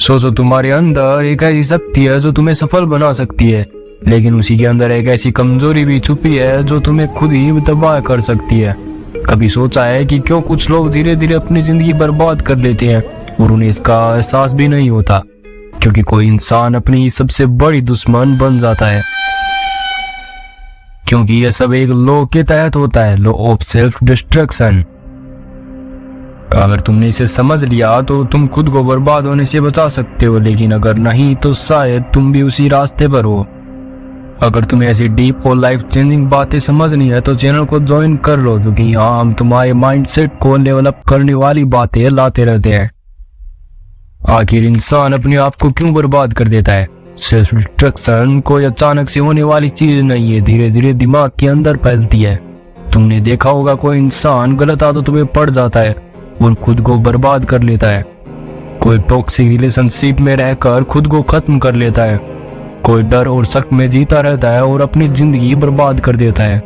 सोचो तुम्हारे अंदर एक ऐसी शक्ति है जो तुम्हें सफल बना सकती है, लेकिन उसी के अंदर एक ऐसी कमजोरी भी छुपी है जो तुम्हें खुद ही तबाह कर सकती है। कभी सोचा है कि क्यों कुछ लोग धीरे धीरे अपनी जिंदगी बर्बाद कर लेते हैं और उन्हें इसका एहसास भी नहीं होता? क्योंकि कोई इंसान अपनी सबसे बड़ी दुश्मन बन जाता है। क्योंकि यह सब एक लॉ के तहत होता है, लॉ ऑफ सेल्फ डिस्ट्रक्शन। अगर तुमने इसे समझ लिया तो तुम खुद को बर्बाद होने से बचा सकते हो, लेकिन अगर नहीं तो शायद तुम भी उसी रास्ते पर हो। अगर तुम्हें ऐसी डीप और लाइफ चेंजिंग बातें समझनी है तो चैनल को ज्वाइन कर लो, क्योंकि यहाँ हम तुम्हारे माइंडसेट को डेवलप करने वाली बातें लाते रहते हैं। आखिर इंसान अपने आप को क्यों बर्बाद कर देता है? सेल्फ डिस्ट्रक्शन कोई अचानक से होने वाली चीज नहीं है, धीरे धीरे दिमाग के अंदर फैलती है। तुमने देखा होगा कोई इंसान गलत आदतों में पड़ जाता है और खुद को बर्बाद कर लेता है। कोई टॉक्सिक रिलेशनशिप में रहकर खुद को खत्म कर लेता है। कोई डर और शक में जीता रहता है और अपनी जिंदगी बर्बाद कर देता है।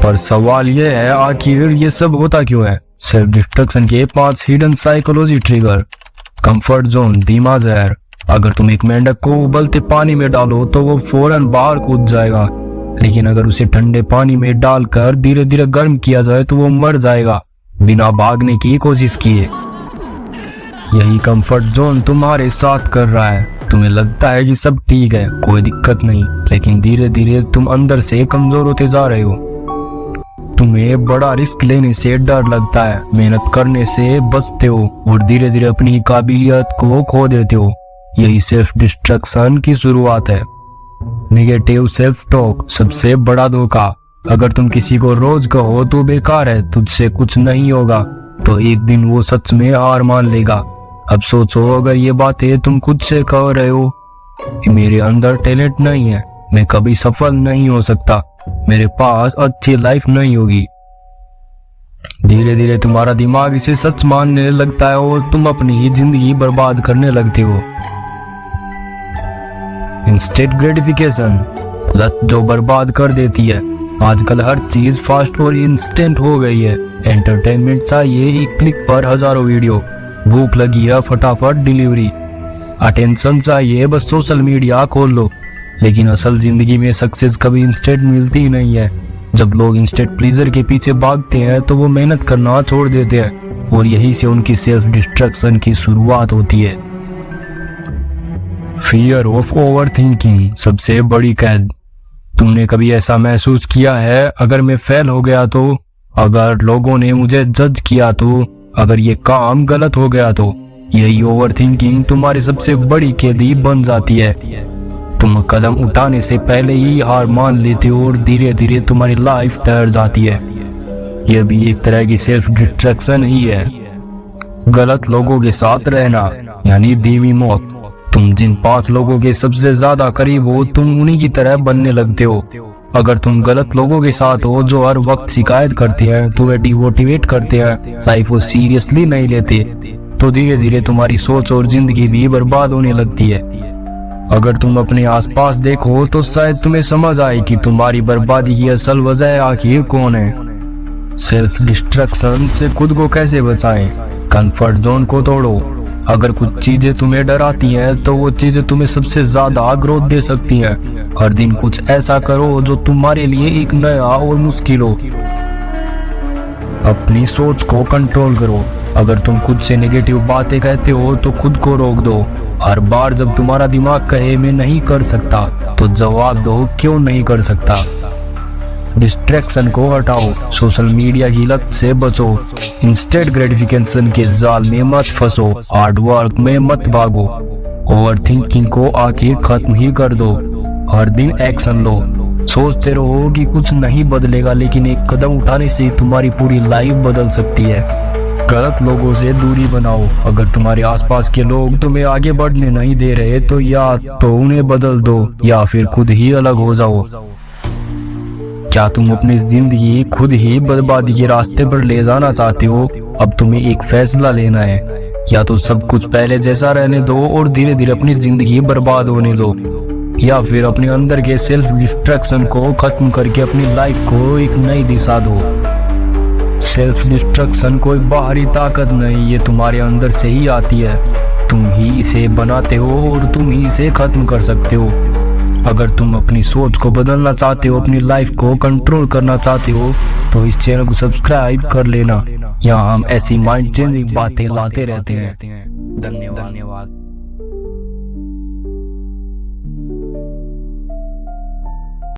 पर सवाल यह है, आखिर ये सब होता क्यों है? सेल्फ डिस्ट्रक्शन के 5 hidden psychology trigger. Comfort zone, धीमा जहर। अगर तुम एक मेंढक को उबलते पानी में डालो तो वो फौरन बाहर कूद जाएगा, लेकिन अगर उसे ठंडे पानी में डालकर धीरे धीरे गर्म किया जाए तो वो मर जाएगा बिना भागने की कोशिश किए। यही कंफर्ट जोन तुम्हारे साथ कर रहा है। तुम्हें लगता है कि सब ठीक है, कोई दिक्कत नहीं, लेकिन धीरे धीरे तुम अंदर से कमजोर होते जा रहे हो। तुम्हें बड़ा रिस्क लेने से डर लगता है, मेहनत करने से बचते हो और धीरे धीरे अपनी काबिलियत को खो देते हो। यही सेल्फ डिस्ट्रक्शन की शुरुआत है। नेगेटिव सेल्फ टॉक, सबसे बड़ा धोखा। अगर तुम किसी को रोज कहो तो बेकार है, तुझसे कुछ नहीं होगा, तो एक दिन वो सच में हार मान लेगा। अब सोचो, अगर ये बातें तुम खुद से कह रहे हो, मेरे अंदर टैलेंट नहीं है, मैं कभी सफल नहीं हो सकता, मेरे पास अच्छी लाइफ नहीं होगी, धीरे धीरे तुम्हारा दिमाग इसे सच मानने लगता है और तुम अपनी ही जिंदगी बर्बाद करने लगते हो। इंस्टेंट ग्रेटिफिकेशन, लत जो बर्बाद कर देती है। आजकल हर चीज फास्ट और इंस्टेंट हो गई है। एंटरटेनमेंट चाहिए एक क्लिक पर हजारों वीडियो, भूख लगी है फटाफट डिलीवरी, अटेंशन चाहिए बस सोशल मीडिया खोल लो। लेकिन असल जिंदगी में सक्सेस कभी इंस्टेंट मिलती ही नहीं है। जब लोग इंस्टेंट प्लीजर के पीछे भागते हैं तो वो मेहनत करना छोड़ देते हैं और यही से उनकी सेल्फ डिस्ट्रक्शन की शुरुआत होती है। फियर ऑफ ओवर थिंकिंग, सबसे बड़ी कैद। तुमने कभी ऐसा महसूस किया है, अगर मैं फेल हो गया तो, अगर लोगों ने मुझे जज किया तो, अगर ये काम गलत हो गया तो? यही ओवर थिंकिंग तुम्हारी सबसे बड़ी कैदी बन जाती है। तुम कदम उठाने से पहले ही हार मान लेते हो और धीरे धीरे तुम्हारी लाइफ ठहर जाती है। यह भी एक तरह की सेल्फ डिस्ट्रक्शन ही है। गलत लोगों के साथ रहना यानी धीमी मौत। तुम जिन 5 लोगों के सबसे ज्यादा करीब हो, तुम उन्हीं की तरह बनने लगते हो। अगर तुम गलत लोगों के साथ हो जो हर वक्त शिकायत करते हैं, तुम्हें डिमोटिवेट करते हैं, लाइफ को सीरियसली नहीं लेते, तो धीरे धीरे तुम्हारी सोच और जिंदगी भी बर्बाद होने लगती है। अगर तुम अपने आसपास देखो तो शायद तुम्हें समझ आए कि तुम्हारी बर्बादी की असल वजह आखिर कौन है। सेल्फ डिस्ट्रक्शन से खुद को कैसे बचाएं? कंफर्ट जोन को तोड़ो। अगर कुछ चीजें तुम्हें डराती हैं तो वो चीजें तुम्हें सबसे ज्यादा ग्रोथ दे सकती हैं। हर दिन कुछ ऐसा करो जो तुम्हारे लिए एक नया और मुश्किल हो। अपनी सोच को कंट्रोल करो। अगर तुम खुद से नेगेटिव बातें कहते हो तो खुद को रोक दो। हर बार जब तुम्हारा दिमाग कहे मैं नहीं कर सकता, तो जवाब दो क्यों नहीं कर सकता। डिस्ट्रैक्शन को हटाओ। सोशल मीडिया की लत से बचो। इंस्टेंट ग्रेटिफिकेशन के जाल में मत फंसो। हार्ड वर्क में मत भागो। ओवर थिंकिंग को आखिर खत्म ही कर दो। हर दिन एक्शन लो। सोचते रहो कि कुछ नहीं बदलेगा, लेकिन एक कदम उठाने से तुम्हारी पूरी लाइफ बदल सकती है। गलत लोगों से दूरी बनाओ। अगर तुम्हारे आसपास के लोग तुम्हें आगे बढ़ने नहीं दे रहे तो या तो उन्हें बदल दो या फिर खुद ही अलग हो जाओ। क्या तुम अपनी जिंदगी खुद ही बर्बादी के रास्ते पर ले जाना चाहते हो? अब तुम्हें एक फैसला लेना है। या तो सब कुछ पहले जैसा रहने दो और धीरे धीरे अपनी जिंदगी बर्बाद होने दो, या फिर अपने अंदर के सेल्फ डिस्ट्रक्शन को खत्म करके अपनी लाइफ को एक नई दिशा दो। सेल्फ डिस्ट्रक्शन कोई बाहरी ताकत नहीं, ये तुम्हारे अंदर से ही आती है। तुम ही इसे बनाते हो और तुम ही इसे खत्म कर सकते हो। अगर तुम अपनी सोच को बदलना चाहते हो, अपनी लाइफ को कंट्रोल करना चाहते हो, तो इस चैनल को सब्सक्राइब कर लेना। यहाँ हम ऐसी माइंड चेंजिंग बातें लाते रहते हैं। धन्यवाद।